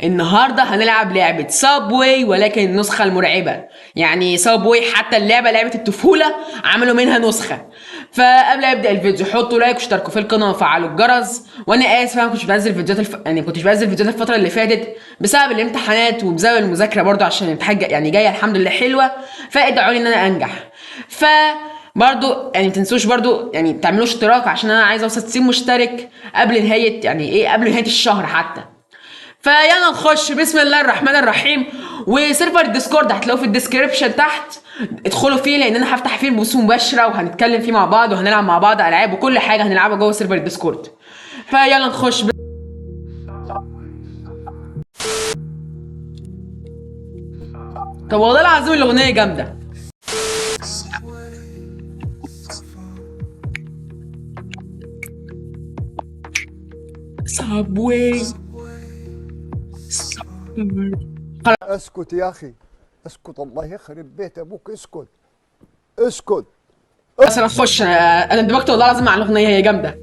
النهارده هنلعب لعبة سابواي ولكن النسخة المرعبة. يعني سابواي حتى اللعبة لعبة الطفولة عملوا منها نسخة. فقبل ما ابدا الفيديو حطوا لايك واشتركوا في القناة وفعلوا الجرس. وانا اسف انا ما كنتش بنزل فيديوهات يعني كنتش بنزل فيديوهات الفترة اللي فاتت بسبب الامتحانات وبسبب المذاكرة برضو عشان الامتحان يعني جاية الحمد لله حلوة. فادعوا لي ان انا انجح. برضو يعني متنسوش برضو يعني تعملوا اشتراك عشان انا عايز اوصل 90 مشترك قبل نهاية يعني ايه قبل نهاية الشهر حتى. فيلا نخش بسم الله الرحمن الرحيم. وسيرفر الديسكورد هتلاقوه في الديسكريبشن تحت. ادخلوا فيه لان انا هفتح فيه بث مباشره وهنتكلم فيه مع بعض وهنلعب مع بعض العاب وكل حاجه هنلعبها جوه سيرفر الديسكورد. فيلا نخش طب والله العظيم الاغنيه جامده. سابواي. اسكت يا اخي، اسكت الله يخرب بيت ابوك، اسكت اسكت. بس انا نخش انا اندمجت والله العظيم مع الاغنيه هي جامده.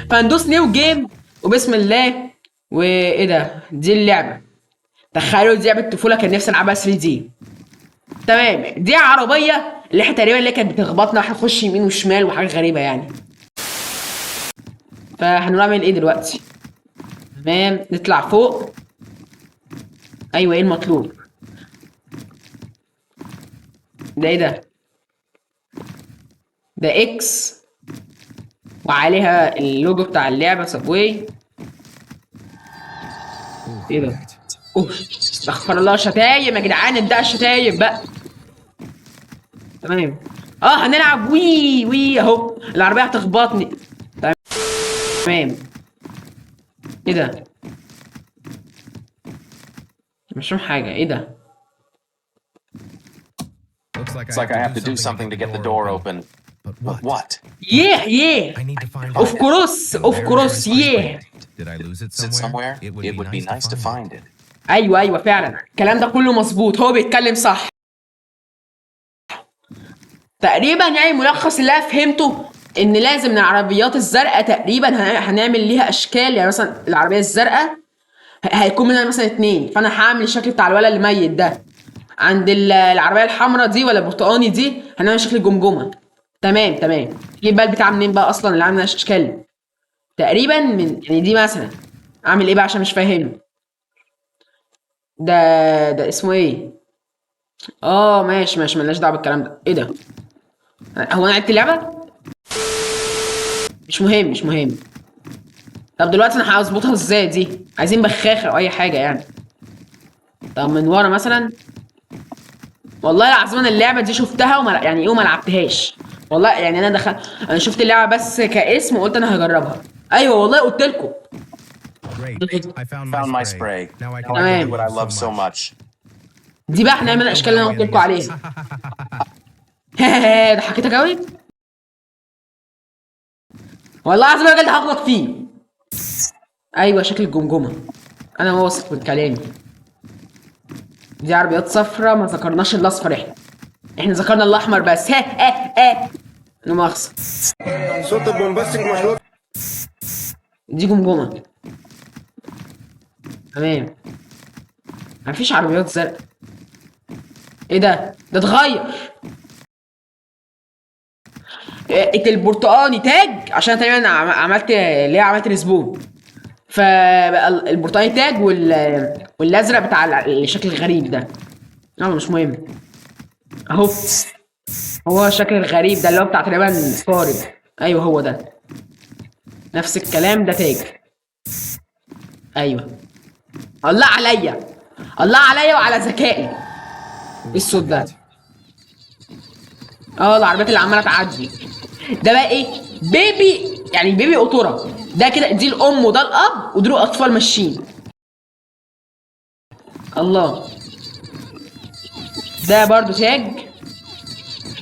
فندوس نيو جيم وبسم الله. وايه ده دي اللعبه. تخيلوا دي لعبه طفوله كان نفسي العبها 3 دي. تمام دي عربيه اللي احنا تقريبا اللي كانت بتخبطنا واحنا نخش يمين وشمال وحاجات غريبه يعني. فهنعمل ايه دلوقتي؟ تمام نطلع فوق. ايوه ايه المطلوب؟ ده ايه ده؟ ده اكس وعليها اللوجو بتاع اللعبه سابواي. ايه ده؟ اوه استغفر الله شتايم يا جدعان ابدأ الشتايم بقى. تمام هنلعب وي وي اهو العربيه هتخبطني. تمام ايه ده؟ مش فاهم حاجه ايه ده؟ It's like I have to do something to get the door open. But what? Yeah of course yeah. Did I lose it Is it somewhere? It would be nice to find it. ايوه فعلا الكلام ده كله مظبوط هو بيتكلم صح. تقريبا يعني ملخص اللي انا فهمته ان لازم من العربيات الزرقاء تقريبا هنعمل ليها اشكال. يعني مثلا العربيه الزرقاء هيكون منها مثلا 2 فانا هعمل الشكل بتاع الولد الميت ده. عند العربيه الحمراء دي ولا البرتقاني دي هنعمل شكل الجمجمه. تمام في بقى البتاع منين بقى اصلا اللي عامله اشكال تقريبا من يعني دي مثلا. اعمل ايه بقى عشان مش فاهم؟ ده اسمه ايه؟ ماشي مالناش دعوه بالكلام ده. ايه ده؟ هو انا لعبت اللعبه؟ مش مهم. طب دلوقتي انا هظبطها ازاي دي؟ عايزين بخاخه او اي حاجه يعني. طب من ورا مثلا. والله العظيم انا اللعبه دي شفتها يعني ايه وما لعبتهاش. والله يعني انا شفت اللعبه بس كاسم وقلت انا هجربها. ايوه والله قلت لكم. Found my spray. Now I can تمام. do what I love so much. دي بقى هنعمل الاشكال اللي انا قلت لكم عليها. ضحكتك قوي. والله العظيم الراجل ده هغلط فيه. ايوه شكل الجمجمه. انا واثق من كلامي. دي عربيات صفرا ما ذكرناش الاصفر احنا ذكرنا الاحمر بس. لا مؤاخذة. صوت البومباستيك مشروع. دي جمجمه. تمام مفيش عربيات زرقاء. ايه ده اتغير. البرتقاني تاج عشان تقريبا عملت ريسبون. فبقى البرتقاني تاج والازرق بتاع الشكل الغريب ده. مش مهم اهو. هو الشكل الغريب ده اللي هو بتاع تقريبا فارد. ايوه هو ده نفس الكلام ده تاج. ايوه الله عليا وعلى ذكائي. ايه الصوت ده؟ العربيات اللي عماله تعدي. ده بقى ايه؟ بيبي يعني بيبي قطوره. ده كده دي الام وده الاب ودول اطفال ماشيين. الله ده برضو تاج.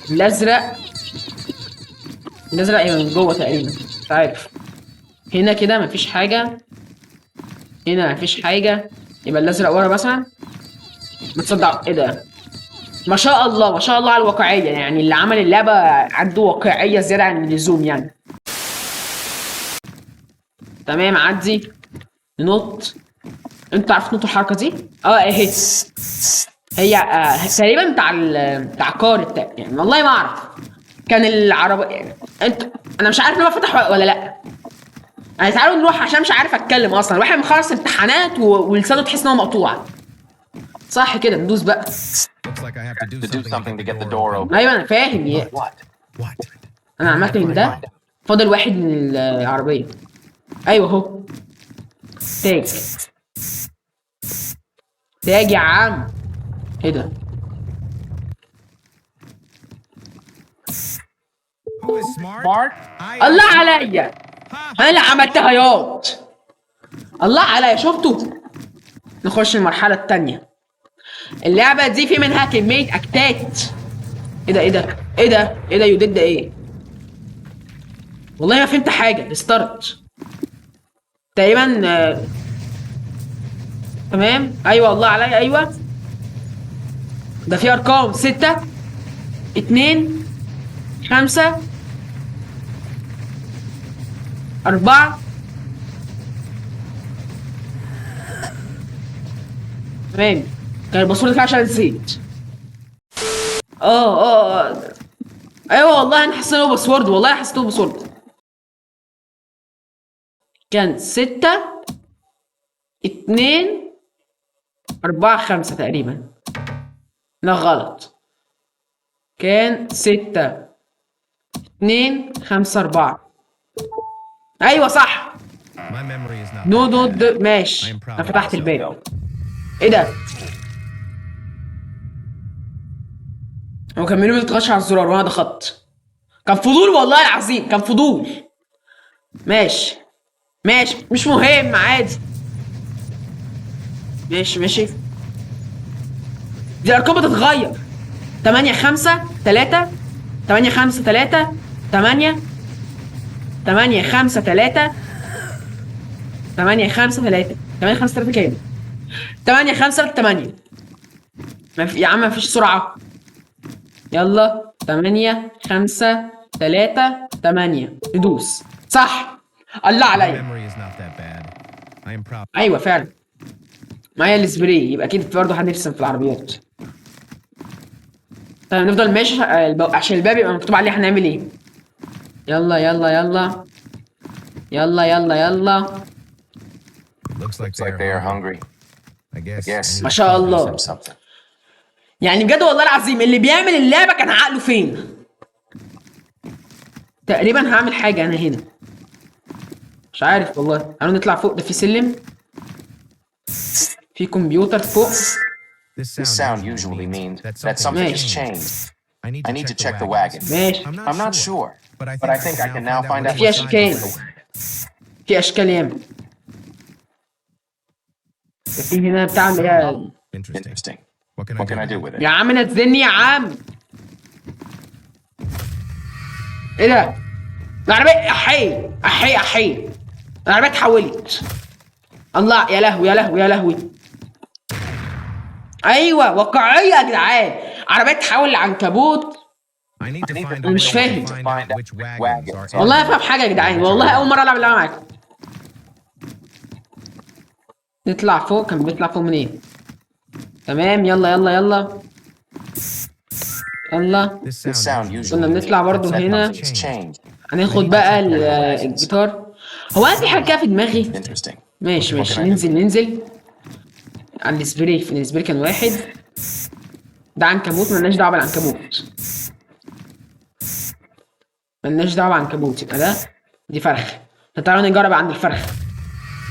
الازرق ايه من جوه تقريبا مش عارف. هنا كده مفيش حاجه. هنا مفيش حاجه. يبقى الازرق ورا مثلا. ما تصدق ايه ده؟ ما شاء الله على الواقعيه. يعني اللي عمل اللعبه عنده واقعيه زياده عن اللزوم يعني. تمام عدي ننط. انتوا عارفين انتوا الحركه دي؟ اهي. هي تقريبا بتاع كار يعني والله ما اعرف. كان العربية يعني انا مش عارف ان هو فتح ولا لا. يعني تعالوا نروح عشان مش عارف اتكلم اصلا. واحد مخلص امتحانات ولسانه تحس ان هو مقطوع. صح كده ندوس بقى. Looks like I have to To do something to get the door open. ايوه انا فاهم What? What? انا عملت من ده. فاضل واحد من العربية. ايوه اهو. تاج. تاج يا عم. ايه ده؟ Who is smart? Mark? الله عليا. انا اللي عملتها ياض. الله عليا شفتوا؟ نخش المرحلة التانية. اللعبة دي في منها كمية اكتات. ايه ده ايه ده؟ ايه ده؟ ايه ده يودد ده ايه؟ والله ما فهمت حاجة. ريستارت. تقريبا تمام. ايوه الله عليا ايوه. ده في ارقام 6 2 5 4 تمام. كان الباسورد عشان نسيت. ايوه والله انا حسيت انه باسورد. والله حسيت انه باسورد. كان 6 2 4 5 تقريبا. لا غلط. كان 6 2 5 4. ايوه صح. My memory is not نو that دو bad. ماشي. I am proud انا of فتحت myself. الباب. ايه ده؟ هو كان منو بيتغش على الزرار وانا ضغطت. كان فضول والله العظيم كان فضول. ماشي ماشي مش مهم عادي. ماشي ماشي. دي الارقام بتتغير. 8 5 3 8 5 3 8 8 5 3 8 5 3 8 5 3 كام؟ 8 5 8. يا عم مفيش سرعة. يلا 8 5 3 8 ندوس. صح. الله My عليا. memory is not that bad. I am proud. ايوه فعلا. معايا السبراي يبقى اكيد برضه هنرسم في العربيات. طيب نفضل ماشي عشان الباب يبقى مكتوب عليه هنعمل ايه. يلا يلا يلا يلا يلا يلا. Looks like Looks like they are hungry. I guess. Yes. ما شاء الله. Some something. يعني بجد والله العظيم اللي بيعمل اللعبة كان عقله فين؟ تقريبا هعمل حاجة أنا هنا. مش عارف والله. تعالوا نطلع فوق. ده في سلم. في كمبيوتر فوق. This sound usually means that something has Mate. changed. I need to check the wagon. ماشي. I'm not sure, but I think I can now find out في what's أشكال. inside the wagon. في أشكال ياما. في هنا بتاع يا Interesting. What What can I do with it? يا عم نزلني يا عم. ايه ده؟ العربية أحي أحي أحي. العربية اتحولت. الله يا لهوي يا لهوي يا لهوي. ايوه واقعيه يا جدعان. عربيه تحول لعنكبوت. I need to find مش out فاهم. which wagons are والله افهم حاجه يا جدعان. والله اول مره العب اللعبه معاكم. نطلع فوق. كان بيطلع فوق منين؟ تمام يلا يلا يلا يلا. This sound usually كنا بنطلع برضو means that هنا. something's changed. هناخد بقى الجيتار. هو انا في حاجه كده في دماغي. Interesting. ماشي ماشي ننزل على السبراي. في السبراي كان واحد. ده عنكبوت. ملناش دعوه بالعنكبوت. ملناش دعوه بعنكبوت. يبقى ده دي فرخه. تعالوا نجرب عند الفرخه.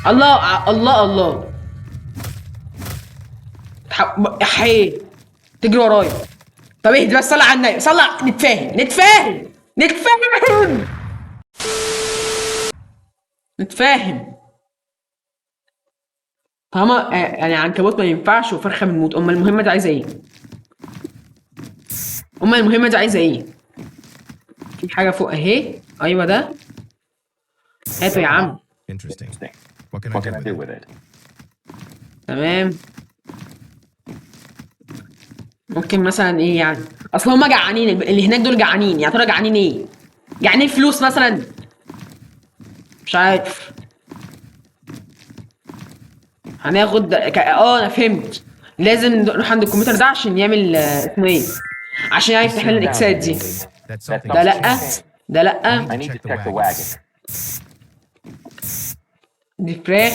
الله الله الله. حي تجري ورايا. طب اهدي بس. صلي على النبي. صلي. نتفاهم. طالما يعني عنكبوت ما ينفعش وفرخه بنموت. امال المهمه دي عايزه ايه؟ في حاجه فوق اهي. ايوه ده. هاتوا يا عم. Interesting. What can I do with it? تمام. ممكن مثلا ايه يعني؟ اصل هما جعانين. اللي هناك دول جعانين. يا ترى جعانين ايه؟ جعانين فلوس مثلا؟ مش عارف. هناخد انا فهمت. لازم نروح عند الكمبيوتر ده عشان يعمل اسمه ايه، عشان يعني يفتح لنا الاكسات دي. That something ده is لا، changing. ده لا. I need to check the wagon. دي فراخ،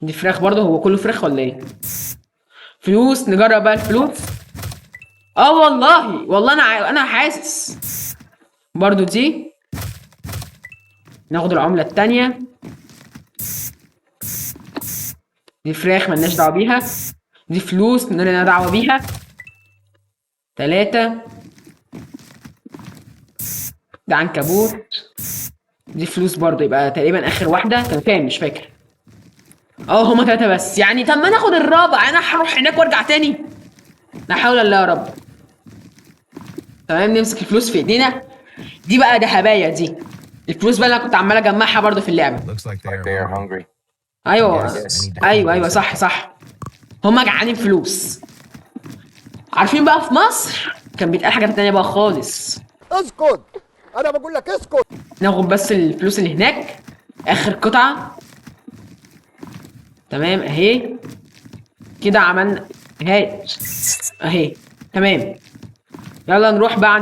دي فراخ برضه. هو كله فراخ ولا ايه؟ فلوس، نجرب بقى الفلوس. والله انا حاسس برضه دي. ناخد العملة التانية. دي فراخ ملناش دعوة بيها. دي فلوس ملنا دعوة بيها. 3. ده عنكبوت. دي فلوس برضه، يبقى تقريبا اخر واحدة. كان كام مش فاكر. هما 3 بس يعني. طب ما ناخد الرابع، انا هروح هناك وارجع تاني. لا حول الله يا رب. تمام، نمسك الفلوس في ايدينا. دي بقى دهبايه دي. الفلوس بقى اللي انا كنت عمال اجمعها برضه في اللعبه. Looks like They they are are. hungry. ايوه Yes. ايوه صح. هما جعانين فلوس. عارفين بقى في مصر كان بيتقال حاجه تانية بقى خالص. اسكت، انا بقول لك اسكت. ناخد بس الفلوس اللي هناك. اخر قطعه. تمام اهي كده عملنا. اهي تمام. يلا نروح بقى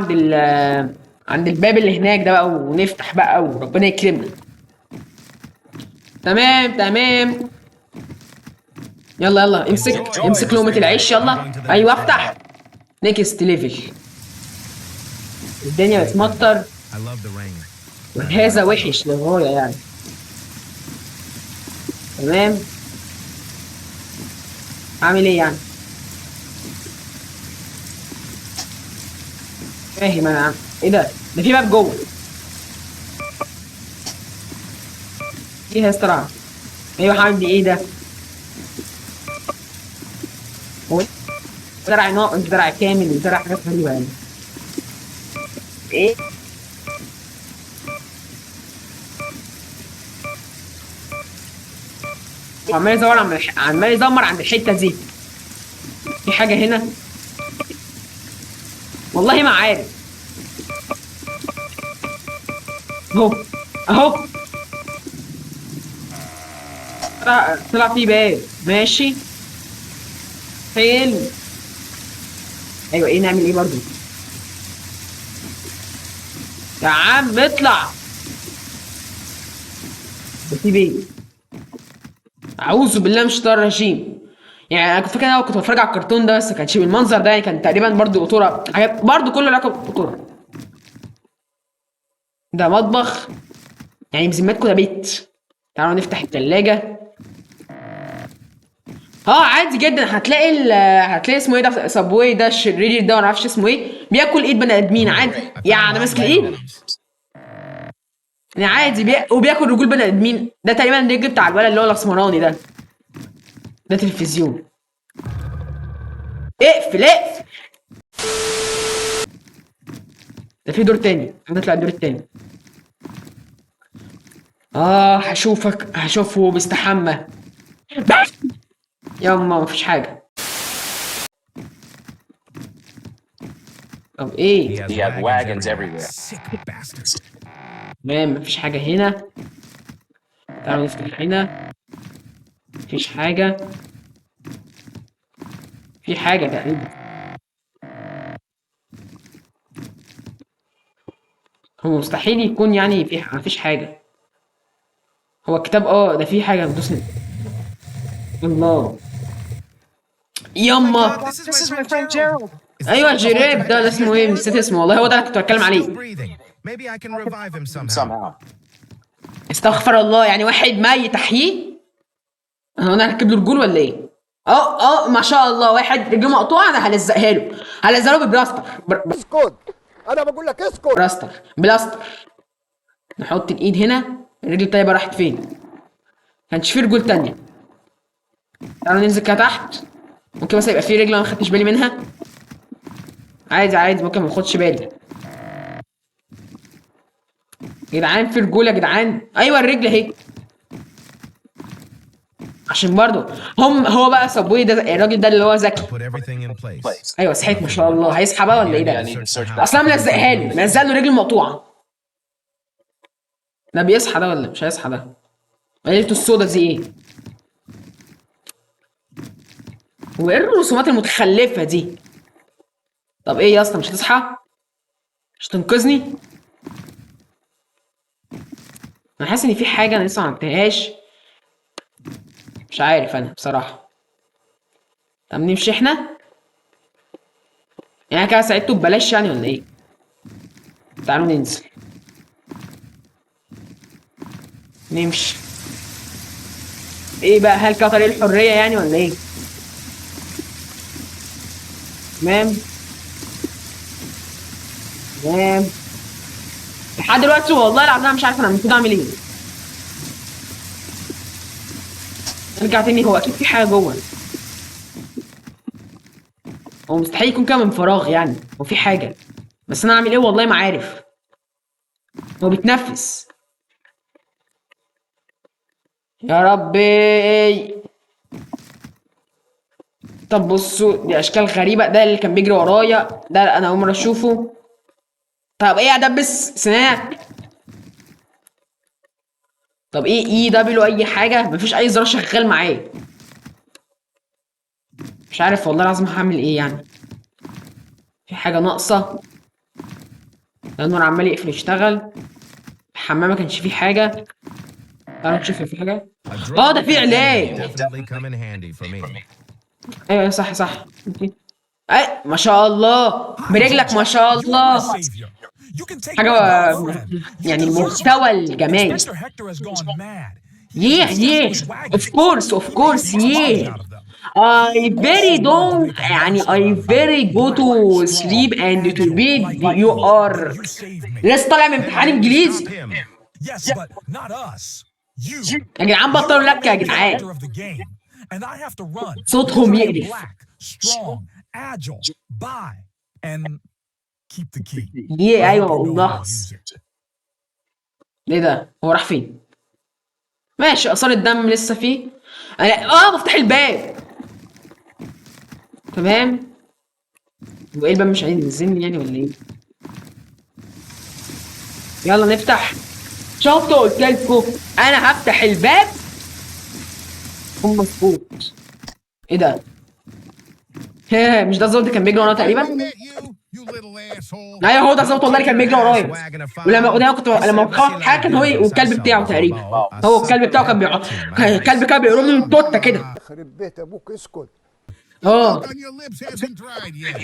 عند الباب اللي هناك ده بقى، ونفتح بقى وربنا يكرمنا. تمام. يلا امسك لقمة العيش يلا. ايوه افتح. نيكست ليفل. الدنيا بتمطر I love the rain. وهذا وحش للغاية يعني. تمام. عامل ايه يعني؟ فاهم انا عم. ايه ده في باب جوه. ايه يا استرعى. ايوه حمدي ايه ده؟ هو زرع ناقص، زرع كامل، زرع حاجات غريبة يعني. ايه؟ عمال يدمر عند الحتة دي. في حاجة هنا؟ والله ما عارف. اهو طلع فيه باب. ماشي حلو. ايوه ايه نعمل ايه برضو؟ يا عم اطلع. ده في بيت. اعوذ بالله من الشيطان الرجيم. يعني انا كنت فاكر انا كنت بتفرج على الكرتون ده، بس ما كانش بالمنظر ده يعني. كان تقريبا برضو قطوره، حاجات برضو كله علاقه بالقطوره. ده مطبخ يعني بذمتكم ده بيت. تعالوا نفتح التلاجة. عادي جدا. هتلاقي اسمه ايه ده، سابواي ده الشرير ده، ما اعرفش اسمه ايه، بياكل ايد بني ادمين عادي. يعني ماسك الايد يعني عادي وبياكل رجول بني ادمين. ده تقريبا الرجل بتاع الولد اللي هو الاسمراني ده. ده تلفزيون. اقفل. ده في دور تاني. هنطلع الدور التاني. هشوفه بيستحمى. ياما مفيش حاجة. طب ايه؟ He had wagons everywhere. Sick bastards. تمام مفيش حاجة هنا. تعالوا نفتح هنا. مفيش حاجة. في حاجة تقريبا. هو مستحيل يكون يعني مفيش حاجة. هو الكتاب ده في حاجة بدوس. الله ياما. This is my friend Gerald. ايوه جيريب ده اسمه ايه؟ نسيت اسمه والله. هو ده اللي كنت بتكلم Still عليه. breathing. Maybe I can revive him somehow. Somehow. استغفر الله. يعني واحد ميت احييه؟ هو انا هركب له رجول ولا ايه؟ ما شاء الله. واحد رجله مقطوعه انا هلزقها له ببلاستر. اسكت، انا بقول لك اسكت. بلاستر. نحط الايد هنا. الرجل التانية بقى راحت فين؟ كانش في رجول تانية. تعالوا ننزل كده تحت. ممكن مثلا يبقى في رجل انا ما خدتش بالي منها. عادي ممكن ما اخدش بالي. يا جدعان في رجول يا جدعان. ايوه الرجل اهي. عشان برضو هو بقى سابوي ده الراجل ده اللي هو ذكي. Put everything in place. ايوه صحيت ما شاء الله. هيصحى بقى ولا ايه I ده؟ need to search اصلا ملزقها له، ملزق له رجل مقطوعه. ده بيصحى ده ولا مش هيصحى ده؟ ليلته السودا دي ايه؟ وايه الرسومات المتخلفه دي؟ طب ايه يا اسطى، مش هتصحى؟ مش تنقذني؟ انا حاسس ان في حاجه انا لسه ما عملتهاش. مش عارف انا بصراحه. طب نمشي احنا؟ يعني كده ساعدته ببلاش يعني ولا ايه؟ تعالوا ننزل. نمشي. ايه بقى، هل كده طريق الحريه يعني ولا ايه؟ تمام تمام. لحد دلوقتي والله العظيم أنا مش عارف انا المفروض اعمل ايه. ارجع تاني، هو اكيد في حاجه جوه. هو مستحيل يكون كده من فراغ يعني، هو في حاجه. بس انا اعمل ايه والله ما عارف. هو بيتنفس. يا ربي. طب بصوا، دي اشكال غريبه. ده اللي كان بيجري ورايا ده، انا اول مره اشوفه. طب ايه، ادبس سناك. طب ايه اي دبليو اي حاجه، مفيش اي زرار شغال معايا. مش عارف والله العظيم هعمل ايه يعني. في حاجه ناقصه. ده النور عمال يقفل يشتغل. الحمام ما كانش فيه حاجه. تعالوا نشوف في حاجه. A drug ده في علاج. definitely come in handy for me. ايوه صح صح. اي ما شاء الله، برجلك ما شاء الله. حاجه يعني المحتوى الجمالي. Yeah of course yeah. I very don't يعني I very go to sleep and to bed. You are لسه طالع من امتحان انجليزي. Yes, but not us. You. يا جدعان بطلوا لك يا جدعان. And I have to run. صوتهم يقرف. Black, strong, agile, buy, and keep the key. Yeah ايوه والنقص. ايه ده؟ هو راح فين؟ ماشي، اثار الدم لسه فيه. مفتاح الباب. تمام. وايه الباب مش عايز ينزلني يعني ولا ايه؟ يلا نفتح. شفتوا قلت لكم انا هفتح الباب. هم مظبوط. ايه ده؟ مش ده الظابط اللي كان بيجري ورانا تقريبا؟ ايوه هو ده الظابط والله اللي كان بيجري ورايا. ولما كنت لما بخاف حاجه كان هو والكلب بتاعه تقريبا. هو الكلب بتاعه كان الكلب كان بيقرب لي من توته كده. يخرب بيت ابوك اسكت. On your lips hasn't dried yet.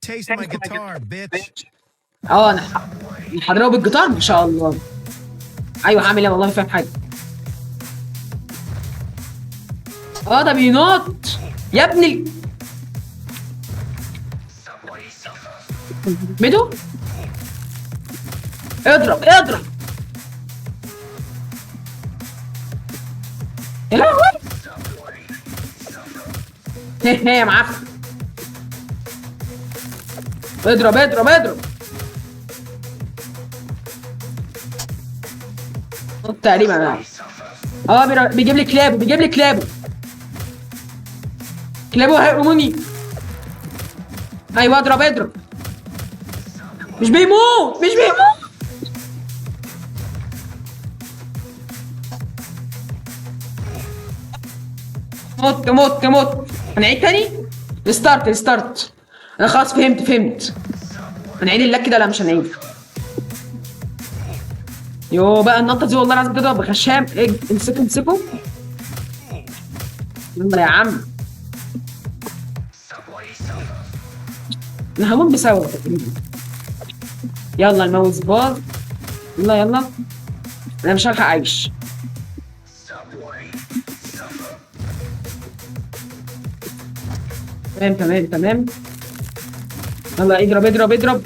Taste my guitar, bitch. انا هضربه بالجيتار ما شاء الله. ايوه هعمل ايه والله ما فاهم حاجه. ده بينط يا ابني. ميدو اضرب. يا لهوي. يا معفن. اضرب. تقريبا بيجيب لي كلابه. كلابه هيقوموني. ايوه اضرب. مش بيموت. موت. هنعيد تاني. ريستارت. انا خلاص فهمت. هنعيد اللك كده. لا مش هنعيد. يو بقى النطه دي والله لازم تضرب بخشام. امسكه. يلا يا عم. انا هموت بسبب تقريبا. يلا الماوس باظ. يلا انا مش هلحق اعيش. تمام. يلا اضرب.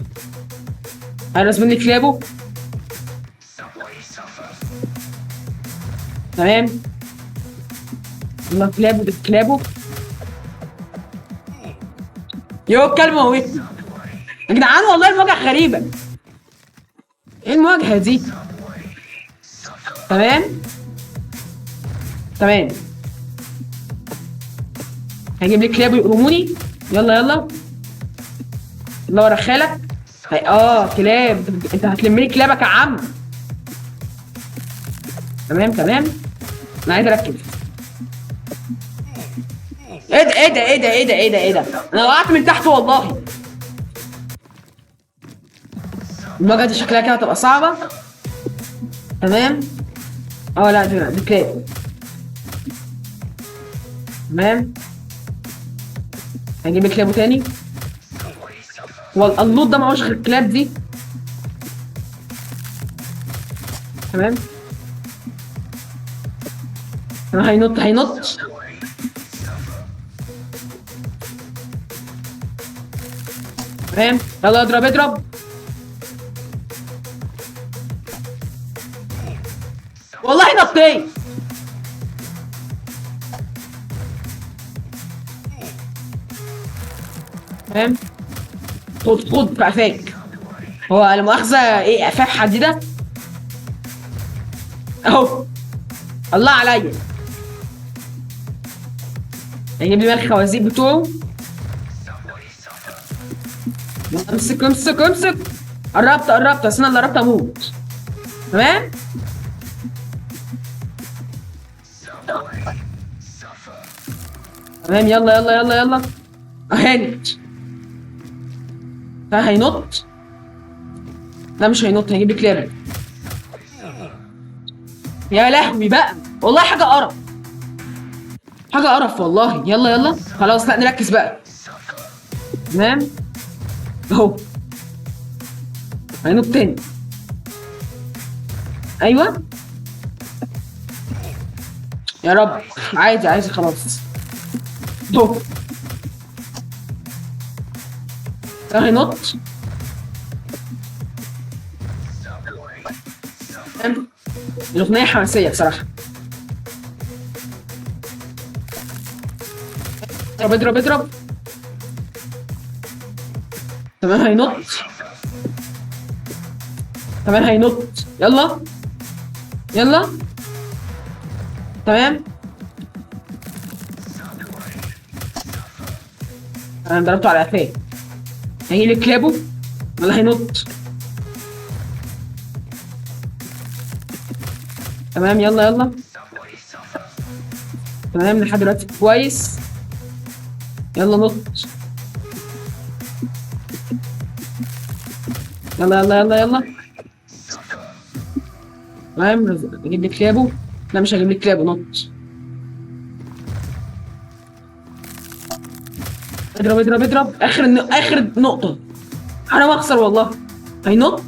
هيرس مني كلابه. تمام. يلا كلابه. يو الكلب موتني. يا جدعان والله المواجهة غريبة. ايه المواجهة دي؟ تمام. هجيب لي كلاب ويقرموني. يلا ورا خالك. كلاب. انت هتلم لي كلابك يا عم. تمام. انا عايز اركز. ايه ده ايه ده ايه ده ايه ده ايه ده ايه ده؟ انا وقعت من تحت والله. المواجهة دي شكلها كده هتبقى صعبة. تمام. اه لا دي كلاب. تمام. هنجيب كلابه تاني. هو اللوت ده معهوش غير الكلاب دي. تمام. هينط. تمام. يلا اضرب. والله نطيت. تمام. خد في قفاك. هو لا مؤاخذة ايه قفاك حديدة؟ اهو. الله عليا. هيجيب لي بقى الخوازيق بتوعه. امسك. قربت بس انا اللي قربت اموت. تمام. تمام يلا هانت. هينط. لا مش هينط، هيجيب لي كلاب. يا لهوي بقى والله حاجة قرف والله. يلا خلاص لا نركز بقى. تمام اهو. هينط تاني. ايوه يا رب. عادي خلاص. اهو. هينط. تمام. الأغنية حماسية بصراحة. اضرب. تمام هينط. يلا. تمام. انا ضربته على قفاه. هيجي لي كلابه ولا هينط. تمام يلا. تمام لحد دلوقتي كويس. يلا نط. يلا. تمام اجيب لي كلابه. لا مش هجيب لي كلابه. نط. اضرب. اخر نقطة. حرام اخسر والله. هينط.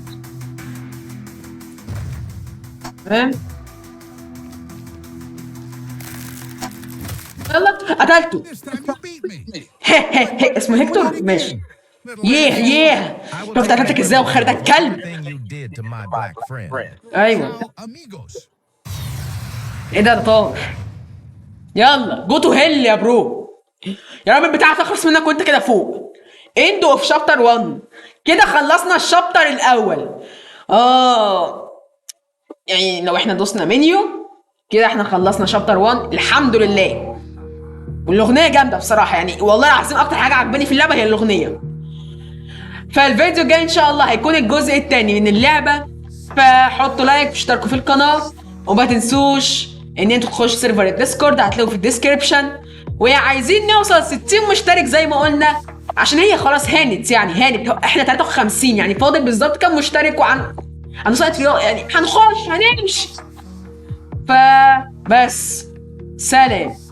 تمام. يلا قتلته. This time you beat me. اسمه هيكتور ماشي. يه شفت قتلتك ازاي وخرتك كلب. Thing you did to my black friend. ايوه. Now, amigos. ايه ده طار. يلا جو تو هيل يا برو. يا رب البتاعة تخلص منك وانت كده فوق. اند اوف شابتر 1. كده خلصنا الشابتر الاول. يعني لو احنا دوسنا منيو كده احنا خلصنا شابتر 1 الحمد لله. والاغنيه جامده بصراحه يعني والله العظيم اكتر حاجه عجباني في اللعبه هي الاغنيه. فالفيديو الجاي ان شاء الله هيكون الجزء الثاني من اللعبه. فحطوا لايك واشتركوا في القناه وما تنسوش ان انتوا تخشوا سيرفر الديسكورد هتلاقوه في الديسكريبشن. وعايزين نوصل 60 مشترك زي ما قلنا عشان هي خلاص هانت احنا 53 يعني فاضل بالظبط كام مشترك هنوصل يعني هنمشي. فبس سلام.